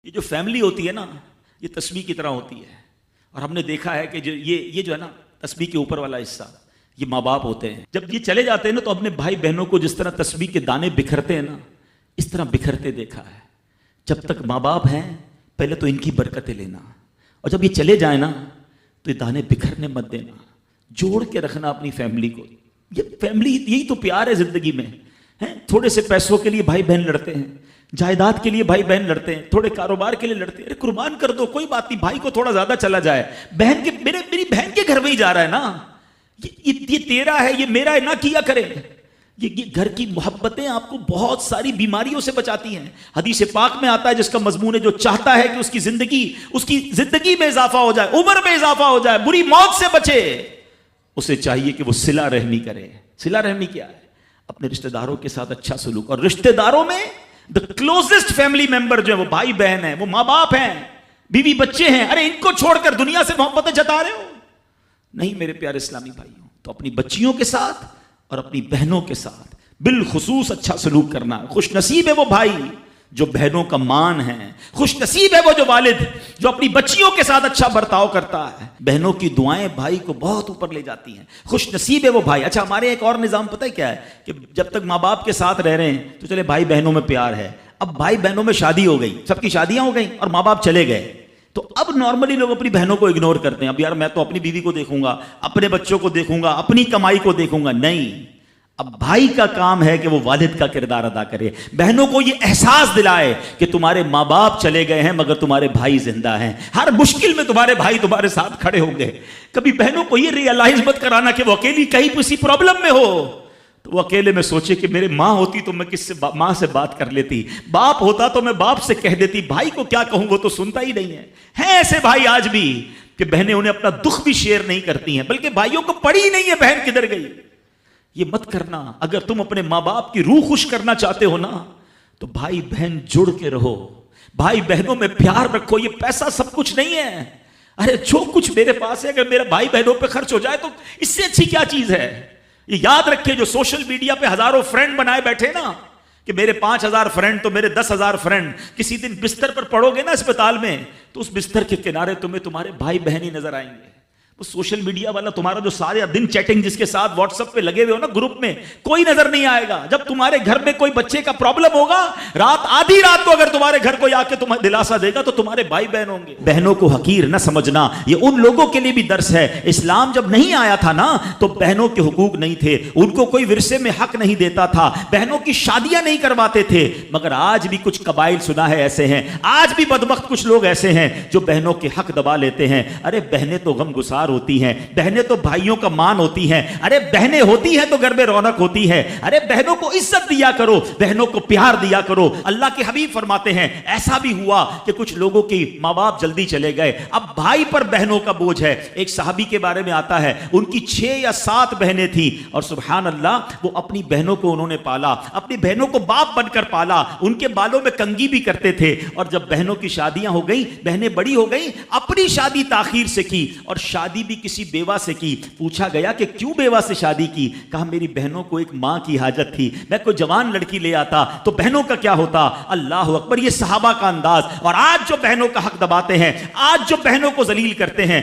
یہ جو فیملی ہوتی ہے نا، یہ تسبیح کی طرح ہوتی ہے. اور ہم نے دیکھا ہے کہ یہ جو ہے نا تسبیح کے اوپر والا حصہ، یہ ماں باپ ہوتے ہیں. جب یہ چلے جاتے ہیں نا تو اپنے بھائی بہنوں کو جس طرح تسبیح کے دانے بکھرتے ہیں نا، اس طرح بکھرتے دیکھا ہے. جب تک ماں باپ ہیں پہلے تو ان کی برکتیں لینا، اور جب یہ چلے جائیں نا تو یہ دانے بکھرنے مت دینا، جوڑ کے رکھنا اپنی فیملی کو. یہ فیملی، یہی تو پیار ہے زندگی میں. تھوڑے سے پیسوں کے لیے بھائی بہن لڑتے ہیں، جائیداد کے لیے بھائی بہن لڑتے ہیں، تھوڑے کاروبار کے لیے لڑتے ہیں. ارے قربان کر دو، کوئی بات نہیں، بھائی کو تھوڑا زیادہ چلا جائے، بہن کے میری بہن کے گھر میں ہی جا رہا ہے نا، یہ تیرا ہے، یہ میرا ہے، نہ کیا کرے. یہ گھر کی محبتیں آپ کو بہت ساری بیماریوں سے بچاتی ہیں. حدیث پاک میں آتا ہے جس کا مضمون ہے، جو چاہتا ہے کہ اس کی زندگی میں اضافہ ہو جائے، عمر میں اضافہ ہو جائے، بری موت سے بچے، اسے چاہیے کہ وہ صلہ رحمی کرے. صلہ رحمی کیا ہے؟ اپنے رشتہ داروں کے ساتھ اچھا سلوک. اور رشتہ داروں میں the closest family member جو ہے وہ بھائی بہن ہیں، وہ ماں باپ ہیں، بیوی بچے ہیں. ارے ان کو چھوڑ کر دنیا سے محبتیں جتا رہے ہو؟ نہیں میرے پیارے اسلامی بھائیوں. تو اپنی بچیوں کے ساتھ اور اپنی بہنوں کے ساتھ بالخصوص اچھا سلوک کرنا. خوش نصیب ہے وہ بھائی جو بہنوں کا مان ہے، خوش نصیب ہے وہ جو والد جو اپنی بچیوں کے ساتھ اچھا برتاؤ کرتا ہے. بہنوں کی دعائیں بھائی کو بہت اوپر لے جاتی ہیں. خوش نصیب ہے وہ بھائی. اچھا ہمارے ایک اور نظام پتہ ہے کیا ہے، کہ جب تک ماں باپ کے ساتھ رہ رہے ہیں تو چلے بھائی بہنوں میں پیار ہے. اب بھائی بہنوں میں شادی ہو گئی، سب کی شادیاں ہو گئیں اور ماں باپ چلے گئے، تو اب نارملی لوگ اپنی بہنوں کو اگنور کرتے ہیں. اب یار میں تو اپنی بیوی کو دیکھوں گا، اپنے بچوں کو دیکھوں گا، اپنی کمائی کو دیکھوں گا. نہیں، اب بھائی کا کام ہے کہ وہ والد کا کردار ادا کرے. بہنوں کو یہ احساس دلائے کہ تمہارے ماں باپ چلے گئے ہیں مگر تمہارے بھائی زندہ ہیں، ہر مشکل میں تمہارے بھائی تمہارے ساتھ کھڑے ہوں گے. کبھی بہنوں کو یہ ریئلائز مت کرانا کہ وہ اکیلی کہیں کسی پرابلم میں ہو تو وہ اکیلے میں سوچے کہ میرے ماں ہوتی تو میں ماں سے بات کر لیتی، باپ ہوتا تو میں باپ سے کہہ دیتی، بھائی کو کیا کہوں وہ تو سنتا ہی نہیں ہے. ہیں ایسے بھائی آج بھی کہ بہنیں انہیں اپنا دکھ بھی شیئر نہیں کرتی ہیں، بلکہ بھائیوں کو پڑی ہی نہیں ہے بہن کدھر گئی. یہ مت کرنا. اگر تم اپنے ماں باپ کی روح خوش کرنا چاہتے ہو نا تو بھائی بہن جڑ کے رہو، بھائی بہنوں میں پیار رکھو. یہ پیسہ سب کچھ نہیں ہے. ارے جو کچھ میرے پاس ہے اگر میرا بھائی بہنوں پہ خرچ ہو جائے تو اس سے اچھی کیا چیز ہے. یہ یاد رکھے جو سوشل میڈیا پہ ہزاروں فرینڈ بنائے بیٹھے نا کہ میرے 5000 فرینڈ تو میرے 10,000 فرینڈ، کسی دن بستر پر پڑو گے نا اسپتال میں تو اس بستر کے کنارے تمہیں تمہارے بھائی بہن ہی نظر آئیں گے. وہ سوشل میڈیا والا تمہارا جو سارے دن چیٹنگ جس کے ساتھ واٹس ایپ پہ لگے ہوئے ہو نا گروپ میں، کوئی نظر نہیں آئے گا. جب تمہارے گھر میں کوئی بچے کا پرابلم ہوگا، آدھی رات کو اگر تمہارے گھر کوئی آ کے تمہیں دلاسا دے گا تو تمہارے بھائی بہن ہوں گے. بہنوں کو حقیر نہ سمجھنا، یہ ان لوگوں کے لیے بھی درس ہے. اسلام جب نہیں آیا تھا نا تو بہنوں کے حقوق نہیں تھے، ان کو کوئی ورثے میں حق نہیں دیتا تھا، بہنوں کی شادیاں نہیں کرواتے تھے. مگر آج بھی کچھ قبائل سنا ہے ایسے ہیں، آج بھی بدبخت کچھ لوگ ایسے ہیں جو بہنوں کے حق دبا لیتے ہیں. ارے بہنیں تو غم گسار ہوتی ہیں، بہنیں تو بھائیوں کا مان ہوتی ہیں. ارے بہنیں ہوتی ہیں تو گھر میں رونق ہوتی ہے. ارے بہنوں کو عزت دیا کرو، بہنوں کو پیار دیا کرو. اللہ کے حبیب فرماتے ہیں ایسا بھی ہوا کہ کچھ لوگوں کی ماں باپ جلدی چلے گئے، اب بھائی پر بہنوں کا بوجھ ہے. ایک صحابی کے بارے میں آتا ہے ان کی 6 یا 7 بہنیں تھیں اور سبحان اللہ وہ اپنی بہنوں کو انہوں نے پالا، اپنی بہنوں کو باپ بن کر پالا، ان کے بالوں میں کنگھی بھی کرتے تھے. اور جب بہنوں کی شادیاں ہو گئیں، بہنیں بڑی ہو گئیں، اپنی شادی تاخیر سے کی اور شادی بھی کسی بیوہ سے کی. پوچھا گیا کہ کیوں بیوہ سے شادی کی؟ کہا میری بہنوں کو ایک ماں کی حاجت تھی، میں کوئی جوان لڑکی لے آتا تو بہنوں کا کیا ہوتا. اللہ اکبر، یہ صحابہ کا انداز. اور آج جو بہنوں کا حق دباتے ہیں، آج جو بہنوں کو ذلیل کرتے ہیں،